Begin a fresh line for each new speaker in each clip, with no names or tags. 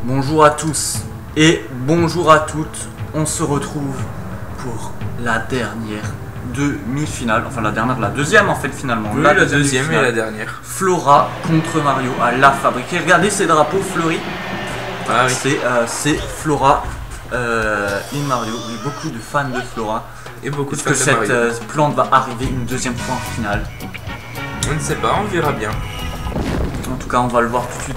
Bonjour à tous et bonjour à toutes. On se retrouve pour la dernière demi-finale, enfin la deuxième en fait finalement.
Oui, la deuxième et la dernière.
Flora contre Mario à La Fabrique. Et regardez ces drapeaux fleuris.
Ah, oui.
C'est Flora in Mario. Il y a beaucoup de fans de Flora.
Et beaucoup de
fans de Mario. Est-ce que cette plante va arriver une deuxième fois en finale?
On ne sait pas, on verra bien.
En tout cas, on va le voir tout de suite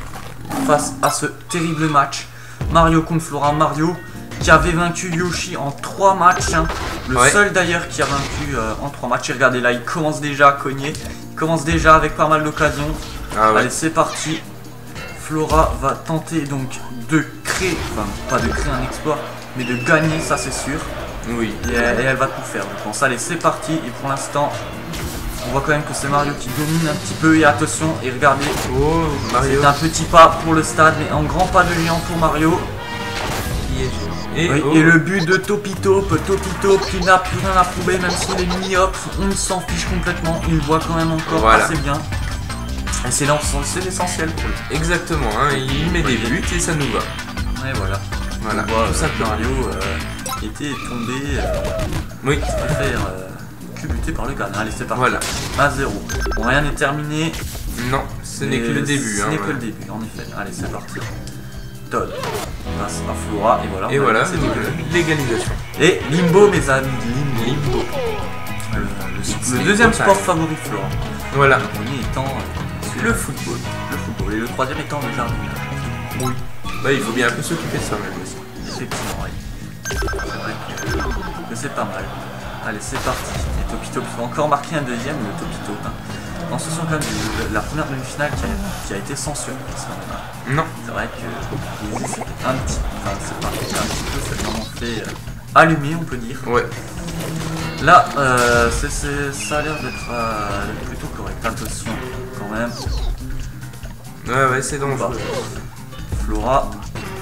face à ce terrible match. Mario contre Flora. Mario qui avait vaincu Yoshi en 3 matchs. Hein. Le seul d'ailleurs qui a vaincu en 3 matchs. Et regardez là, il commence déjà à cogner. Il commence déjà avec pas mal d'occasions.
Ah, ouais.
Allez, c'est parti. Flora va tenter donc de créer, enfin pas de créer un exploit, mais de gagner, ça c'est sûr.
Oui.
Et elle va tout faire, je pense. Allez, c'est parti. Et pour l'instant, on voit quand même que c'est Mario qui domine un petit peu. Et attention, et regardez,
Mario.
c'est un petit pas pour le stade, mais un grand pas de géant pour Mario. Et le but de Topito qui n'a plus rien à prouver, même s'il est mini-hop, on s'en fiche complètement. Il voit quand même encore assez bien. Et c'est l'essentiel pour lui.
Exactement, hein, il met des buts et ça nous va.
Ouais, voilà.
Voilà.
On voit Mario était tombé.
Oui.
Se faire cubuter par le gardien. Allez, c'est parti.
Voilà.
1-0. Bon, rien n'est terminé.
Non, ce n'est que le début.
Ce n'est que le début, en effet. Allez, c'est parti. Todd passe à Flora et voilà.
Et voilà, c'est l'égalisation.
Et Limbo, mes amis.
Limbo.
Le deuxième sport favori de Flora.
Voilà.
Le premier étant
le football.
Et le troisième étant le jardinage.
Oui. Bah, il faut bien un peu s'occuper de ça même aussi.
Effectivement, oui. C'est vrai que c'est pas mal. Allez, c'est parti. Et Topito qui va encore marquer un deuxième, le Topito. Hein. On se sent quand même la première demi-finale qui a été sans surprise.
Non.
C'est vrai que c'était un petit peu, c'est vraiment fait allumer, on peut dire.
Ouais.
Là, ça a l'air d'être plutôt correct. Attention, quand même.
Ouais, c'est dangereux.
Flora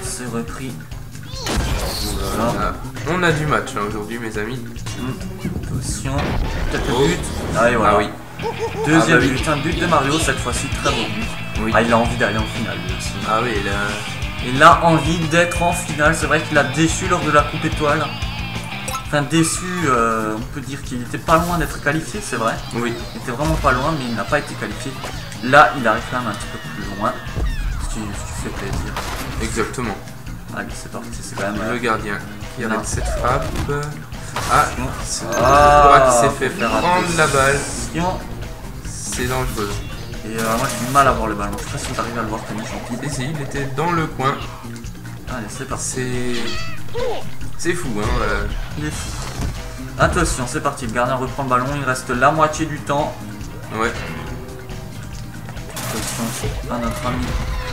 s'est repris.
Voilà. On a du match hein, aujourd'hui, mes amis.
Attention, peut-être le but. Ah, et voilà.
Ah oui.
Deuxième but, un but de Mario, cette fois-ci très beau but.
Oui.
Ah, il a envie d'aller en finale lui aussi.
Ah oui,
il a envie d'être en finale. C'est vrai qu'il a déçu lors de la Coupe Étoile. Enfin, déçu, on peut dire qu'il était pas loin d'être qualifié, c'est vrai.
Oui.
Il était vraiment pas loin, mais il n'a pas été qualifié. Là, il arrive quand même un petit peu plus loin. Ce qui fait plaisir.
Exactement.
Allez, c'est parti, c'est quand même
le gardien qui arrête cette frappe. Ah, c'est Flora qui s'est fait prendre la balle. C'est dangereux.
Et moi j'ai du mal à voir le ballon. Je sais pas si tu arrives à le voir comme champion.
Et si, il était dans le coin.
Allez, c'est parti.
C'est fou, hein.
Il est fou. Attention, c'est parti. Le gardien reprend le ballon. Il reste la moitié du temps.
Ouais.
Attention à notre ami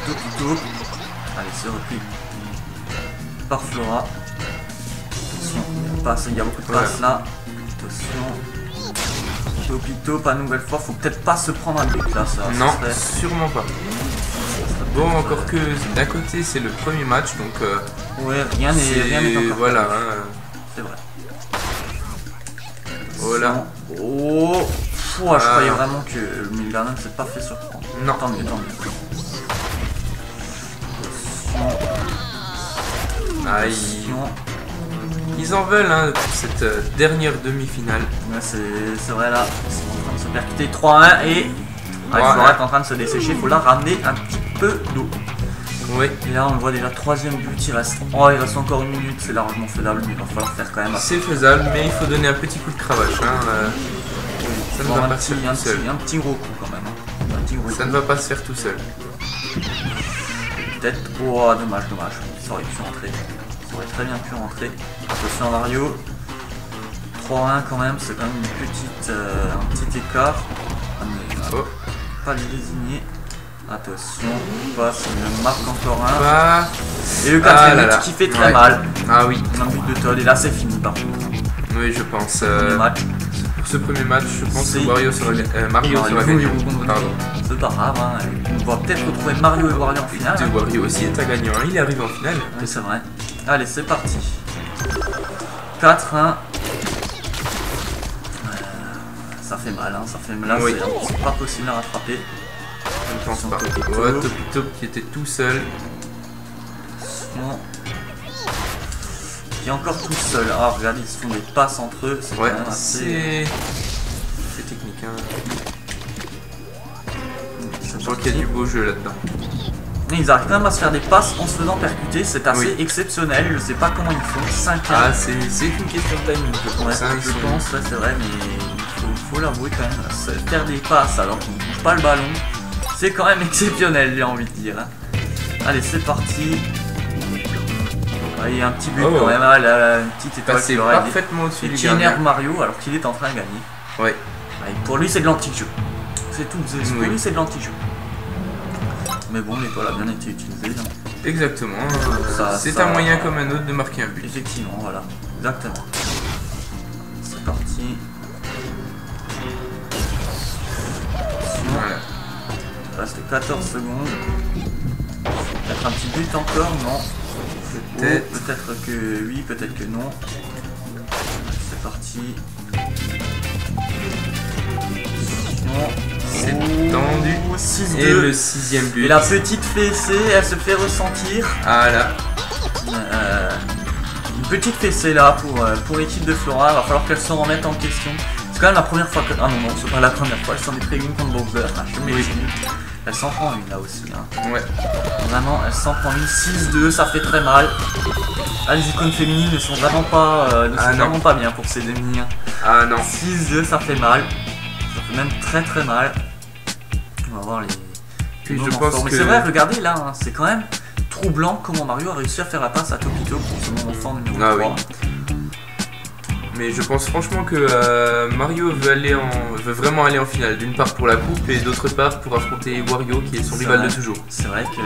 Topito. Allez, c'est repris par Flora. Attention, il y a beaucoup de passes là. Attention. Topito, pas une nouvelle fois. Faut peut-être pas se prendre un but là. Ça,
non, sûrement pas. Bon, encore que d'un côté c'est le premier match donc.
Ouais, rien n'est encore.
Voilà.
C'est vrai.
Voilà.
Oh, je croyais vraiment que le gardien ne s'est pas fait surprendre.
Non.
Tant mieux.
Aïe. Ils en veulent hein, pour cette dernière demi-finale.
Ouais, c'est vrai là, ils sont en train de se percuter 3-1 et Flora est en train de se dessécher, il faut la ramener un petit peu d'eau.
Oui.
Et là on le voit déjà, troisième but, il reste encore une minute, c'est largement faisable, mais il va falloir faire quand même.
C'est faisable, mais il faut donner un petit coup de cravache. Hein, ça ne va pas se faire tout seul.
Un petit gros coup quand même. Hein.
Ça ne va pas se faire tout seul.
Peut-être, dommage, ça aurait pu rentrer. Ça aurait très bien pu rentrer. Attention Mario. 3-1 quand même, c'est quand même un petit écart. Pas les désigner. Attention, passe, il marque encore un. Et le quatrième but qui fait très mal.
Ah oui.
Un but de Todd et là c'est fini par contre.
Oui, je pense.
Pour
ce premier match, je pense que Mario sera gagnant.
C'est pas grave, hein. On va peut-être retrouver Mario et Wario en finale.
Et Wario aussi est un gagnant, il arrive en finale.
Oui, c'est vrai. Allez, c'est parti. 4-1. Ça fait mal, hein. Ça fait mal.
Oui.
C'est pas possible à rattraper.
Je ne pense pas. Topito qui était tout seul.
attention. Qui est encore tout seul. Ah, regardez, ils se font des passes entre eux. C'est
ouais,
quand même assez...
c'est technique. Hein. Je vois qu'il y a du beau jeu là-dedans.
Ils arrivent quand même à se faire des passes en se faisant percuter. C'est assez exceptionnel. Je sais pas comment ils font. 5
Ah, c'est une question de timing.
Ouais, je pense, ouais, c'est vrai, mais il faut l'avouer quand même. Faire des passes alors qu'on ne touche pas le ballon, c'est quand même exceptionnel, j'ai envie de dire. Allez, c'est parti. Il y a un petit but quand même, une petite étoile qui leur aide.
Parfaitement au-dessus du
qui énerve Mario alors qu'il est en train de gagner.
Ouais.
Pour lui, c'est de l'anti-jeu. C'est tout. Pour lui, c'est de l'anti-jeu. Mais bon, l'étoile a bien été utilisée. Hein.
Exactement. C'est un moyen comme un autre de marquer un but.
Effectivement, voilà. Exactement. C'est parti.
Voilà.
Il reste 14 secondes. Peut-être un petit but encore, non? Peut-être que oui, peut-être que non. C'est parti.
C'est tendu.
6-2.
Et le 6e but.
Et la petite fessée, elle se fait ressentir.
Ah là.
Une petite fessée là pour l'équipe de Flora. Il va falloir qu'elle se remette en question. C'est quand même la première fois que... Ah non, c'est pas la première fois. Elle s'en est pris une contre Bowser. Elle s'en prend une là aussi. Hein.
Ouais.
Vraiment, elle s'en prend une. 6-2, ça fait très mal. Ah, les icônes féminines ne sont vraiment pas, vraiment pas bien pour ces ennemis. Hein.
Ah non.
6-2, ça fait mal. Ça fait même très mal. On va voir les...
Puis je pense que...
Mais c'est vrai, regardez là, hein, c'est quand même troublant comment Mario a réussi à faire la passe à Topito pour ce moment fort numéro 3. Oui.
Mais je pense franchement que Mario veut vraiment aller en finale. D'une part pour la coupe et d'autre part pour affronter Wario qui est son rival de toujours.
C'est vrai que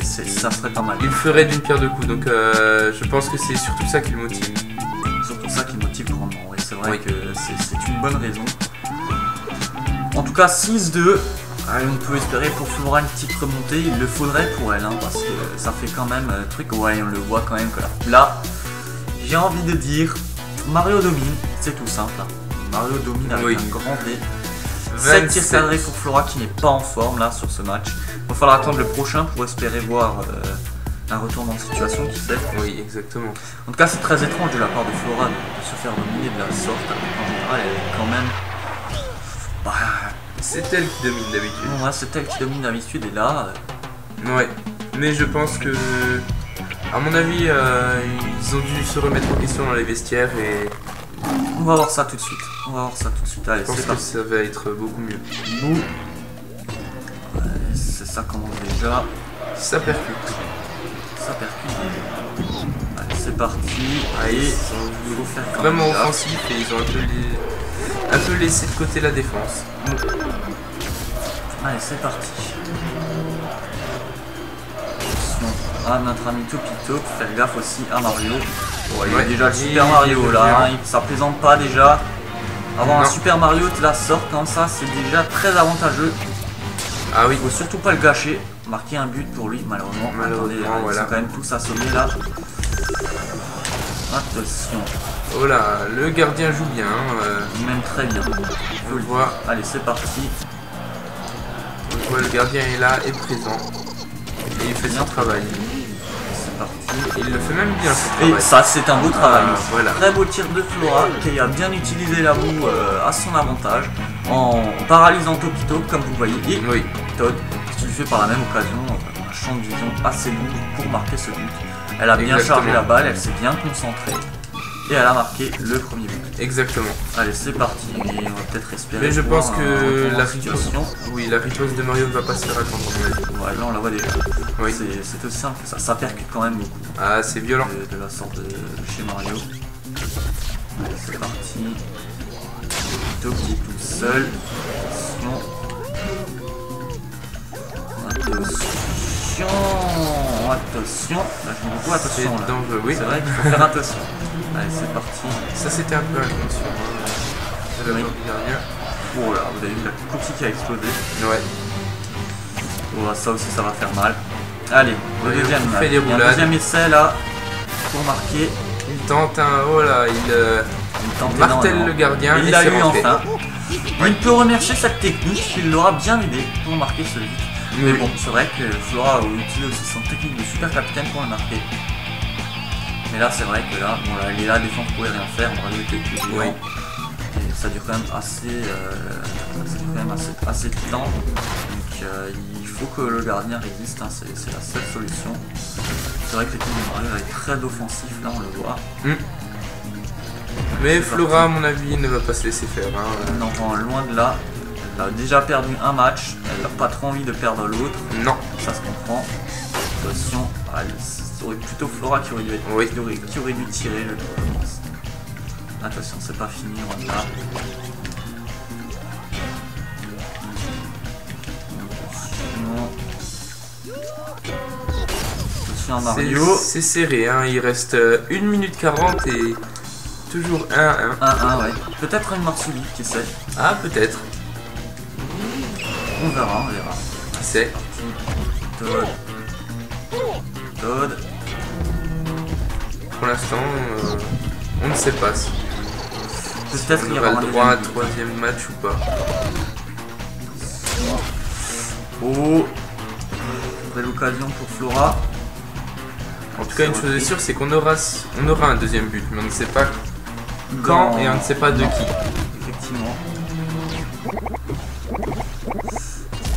ça serait pas mal.
Il ferait d'une pierre deux coups, donc je pense que c'est surtout ça qui le motive.
Surtout ça qui le motive grandement, oui. C'est vrai que c'est une bonne raison. En tout cas 6-2. Allez, on peut espérer pour Flora une petite remontée, il le faudrait pour elle, hein, parce que ça fait quand même un truc, ouais, on le voit quand même que là, j'ai envie de dire, Mario domine, c'est tout simple, hein. Mario domine avec un grand D. 7 tirs cadrés pour Flora qui n'est pas en forme là sur ce match. Il va falloir attendre le prochain pour espérer voir un retournement de situation, qui sait.
Oui, exactement.
En tout cas, c'est très étrange de la part de Flora de se faire dominer de la sorte, alors qu'en général, elle est quand même...
c'est elle qui domine d'habitude.
Ouais, c'est elle qui domine d'habitude et là...
Ouais, mais je pense que... À mon avis, ils ont dû se remettre en question dans les vestiaires et...
On va voir ça tout de suite. Allez,
je pense que ça va être beaucoup mieux.
Bouh. Ouais, ça commence déjà.
Ça percute.
Allez, c'est parti.
Allez,
il faut faire
vraiment offensif et ils ont un peu laissé de côté la défense.
Allez, c'est parti. Ah, notre ami Topito, faire gaffe aussi à Mario. Ouais, il y a déjà le Super Mario là, hein, ça plaisante pas déjà. Avoir un Super Mario de la sorte comme ça, c'est déjà très avantageux.
Ah oui.
Il faut surtout pas le gâcher. Marquer un but pour lui, malheureusement. Attendez, ils sont quand même tous assommés là. Attention.
Oh là, le gardien joue bien.
Même très bien.
On le voit.
Allez, c'est parti.
On voit le gardien est là, est présent. Et il fait son travail.
C'est parti.
Il le fait même bien son travail.
Et ça, c'est un beau travail.
Voilà.
Très beau tir de Flora qui a bien utilisé la roue à son avantage en paralysant Topito, comme vous voyez. Et Todd, qui lui fait par la même occasion un champ de vision assez lourd pour marquer ce but. Elle a bien chargé la balle, elle s'est bien concentrée. Et elle a marqué le premier but.
Exactement.
Allez, c'est parti. Et on va peut-être espérer.
Mais je pense que la
situation.
Oui, la riposte de Mario ne va pas se faire attendre.
Ouais, là on la voit déjà.
Oui.
C'est aussi simple que ça. Ça percute quand même beaucoup.
Ah, c'est violent.
De la sorte de chez Mario. Allez, c'est parti. Tito qui est tout seul. Attention. Là, je me dis attention. Là.
Oui.
C'est vrai qu'il faut faire attention. Allez, c'est parti.
Ça, c'était un peu inconscient.
Oh là, vous avez vu la copie qui a explosé.
Ouais.
Oh, ça aussi, ça va faire mal. Allez, le deuxième.
Il y a un
deuxième essai là pour marquer.
Il tente un. Oh là, il martèle le gardien.
Il l'a eu enfin. Il peut remercier cette technique, il l'aura bien aidé pour marquer ce but. Mais bon, c'est vrai que Flora a utilisé aussi son technique de super capitaine pour le marquer. Mais là, c'est vrai que là, bon, là, il est là, défense pouvait rien faire, Mario était plus géant.
Oui.
Et ça dure quand même assez de temps. Donc il faut que le gardien résiste, hein, c'est la seule solution. C'est vrai que l'équipe de Mario est très offensif, là on le voit.
Mais Flora, à mon avis, ne va pas se laisser faire. Hein.
Non, loin de là. Elle a déjà perdu un match, elle n'a pas trop envie de perdre l'autre.
Non.
Ça se comprend. Attention, c'est plutôt Flora qui aurait dû, qui aurait dû tirer, je pense. Attention, c'est pas fini, loin de là. Attention à Mario.
C'est serré, hein. Il reste 1 minute 40 et toujours 1-1.
1-1, ouais. Peut-être une mort subite, qui sait.
Ah, peut-être.
On verra, on verra.
Qui sait.
Toad. Toad.
Pour l'instant, on ne sait pas si
peut-être
on aura le droit à un troisième match ou pas.
Oh, belle occasion pour Flora.
En tout cas, une chose est sûre, c'est qu'on aura un deuxième but, mais on ne sait pas quand et on ne sait pas de qui.
Effectivement.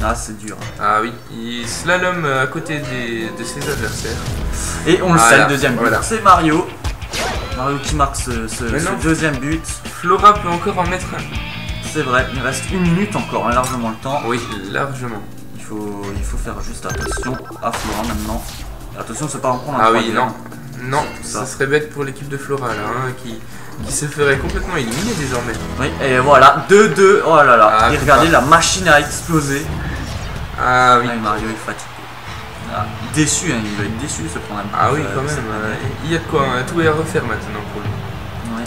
Ah, c'est dur.
Ah oui, il slalom à côté de ses adversaires.
Et on le sait, le deuxième but.
Voilà.
C'est Mario. Mario qui marque ce deuxième but.
Flora peut encore en mettre un.
C'est vrai, il reste 1 minute encore, hein, largement le temps.
Oui, largement.
Il faut faire juste attention à Flora maintenant. Attention, c'est pas en prendre un.
Ah oui, non. Non, ça serait bête pour l'équipe de Flora là, hein, qui se ferait complètement éliminer désormais.
Oui, et voilà, 2-2. Oh là là.
Ah,
et regardez, la machine a explosé.
Ah oui.
Ah, Mario est fatigué. Ah, déçu, hein, il va être déçu ce problème.
Ah oui, quand même. Il y a de quoi, hein, tout est à refaire maintenant pour lui.
Ouais.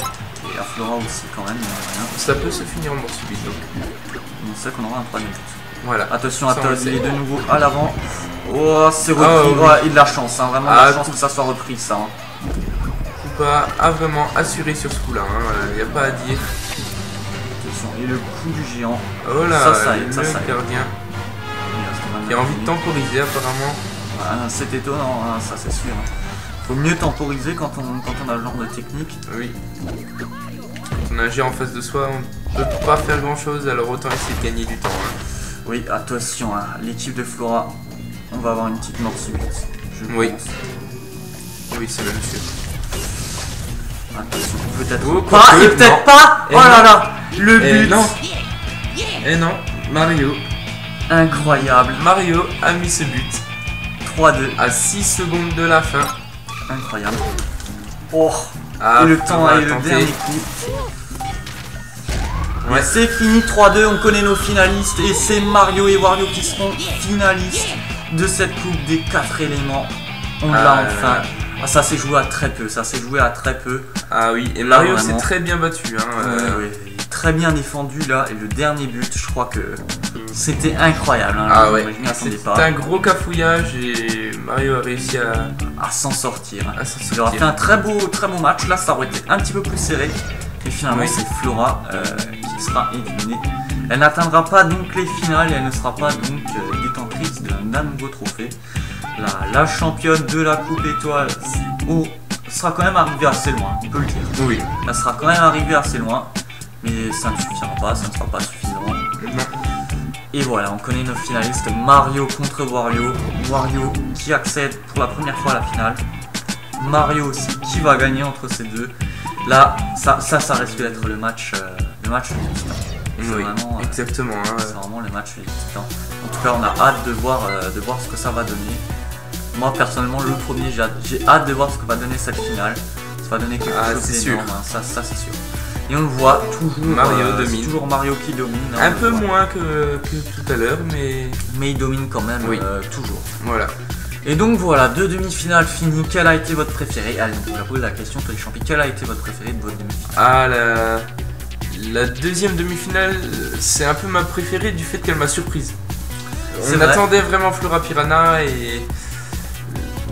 Et à Flora aussi quand même, rien.
Ça peut se finir en mort subite donc.
On sait qu'on aura un troisième but.
Voilà.
Attention à Todd, il est de nouveau à l'avant. Oh, c'est repris.
Oui.
Ouais, il a de la chance, hein, vraiment de la chance que ça soit repris ça. Hein.
Koopa a vraiment assuré sur ce coup-là, il n'y a pas à dire.
Attention, et le coup du géant.
Oh là,
le
gardien qui a envie de temporiser apparemment.
Ah, c'est étonnant, hein, ça c'est sûr. Faut mieux temporiser quand on a le genre de technique.
Oui. Quand on a un géant en face de soi, on ne peut pas faire grand chose, alors autant essayer de gagner du temps. Hein.
Oui, attention, hein, l'équipe de Flora, on va avoir une petite mort subite. Je pense.
Oui, c'est même sûr.
Attention, peut-être
pas,
et peut-être pas. Oh là là, le but.
Non. Et non, Mario.
Incroyable.
Mario a mis ce but.
3-2.
À 6 secondes de la fin.
Incroyable. Oh.
Ah,
et le temps et le dernier coup.
Ouais.
C'est fini 3-2, on connaît nos finalistes et c'est Mario et Wario qui seront finalistes de cette coupe des 4 éléments. On l'a enfin. Ah, ça s'est joué à très peu, Ah
oui, et Mario s'est très bien battu. Hein,
oui, très bien défendu là, et le dernier but, je crois que c'était incroyable. Hein,
ah ouais,
c'était
un gros cafouillage et Mario a réussi
à s'en sortir. Il aura fait un très beau match, là ça aurait été un petit peu plus serré. Et finalement c'est Flora qui sera éliminée. Elle n'atteindra pas donc les finales et elle ne sera pas donc détentrice d'un nouveau trophée. La championne de la coupe étoile sera quand même arrivée assez loin, on peut le dire.
Oui.
Elle sera quand même arrivée assez loin, mais ça ne suffira pas, ça ne sera pas suffisant.
Non.
Et voilà, on connaît nos finalistes, Mario contre Wario. Wario qui accède pour la première fois à la finale. Mario aussi qui va gagner entre ces deux. Là, ça risque d'être le match du titan.
Oui, vraiment, exactement.
C'est vraiment le match du titan. En tout cas, on a hâte de voir ce que ça va donner. Moi, personnellement, le premier, j'ai hâte de voir ce que va donner cette finale. Ça va donner quelque chose d'énorme, hein, ça c'est sûr. Et on le voit, toujours
Mario domine.
Toujours Mario qui domine. Hein,
un peu moins que tout à l'heure, mais
il domine quand même, toujours.
Voilà.
Et donc voilà, 2 demi-finales finies. Quelle a été votre préférée? Allez, on va poser la question, Tony Champi. Quelle a été votre préférée de votre demi-finale?
Ah, la deuxième demi-finale, c'est un peu ma préférée du fait qu'elle m'a surprise. On attendait vraiment Flora Piranha et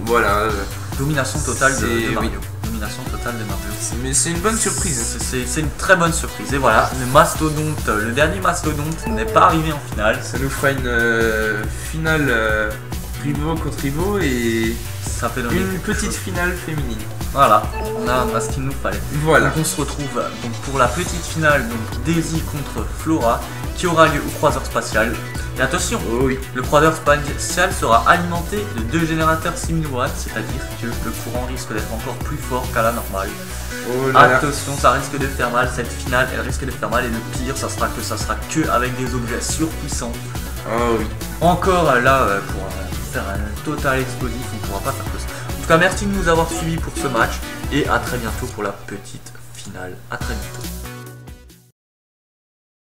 voilà.
Domination totale de Mario. élimination totale de Mario.
Mais c'est une bonne surprise.
C'est une très bonne surprise. Et voilà, le mastodonte, le dernier mastodonte n'est pas arrivé en finale.
Ça nous fera une finale rivaux contre rivaux et
ça fait
une petite finale féminine.
Voilà, on a ce qu'il nous fallait.
Voilà.
Donc on se retrouve donc, pour la petite finale, donc Daisy contre Flora, qui aura lieu au croiseur spatial. Et attention, le croiseur spatial sera alimenté de 2 générateurs 6000 watts, c'est-à-dire que le courant risque d'être encore plus fort qu'à la normale. Attention, ça risque de faire mal, cette finale, elle risque de faire mal, et le pire, ça sera que avec des objets surpuissants. Encore là, pour faire un total explosif, on ne pourra pas faire que ça. En tout cas, merci de nous avoir suivis pour ce match, et à très bientôt pour la petite finale. À très bientôt.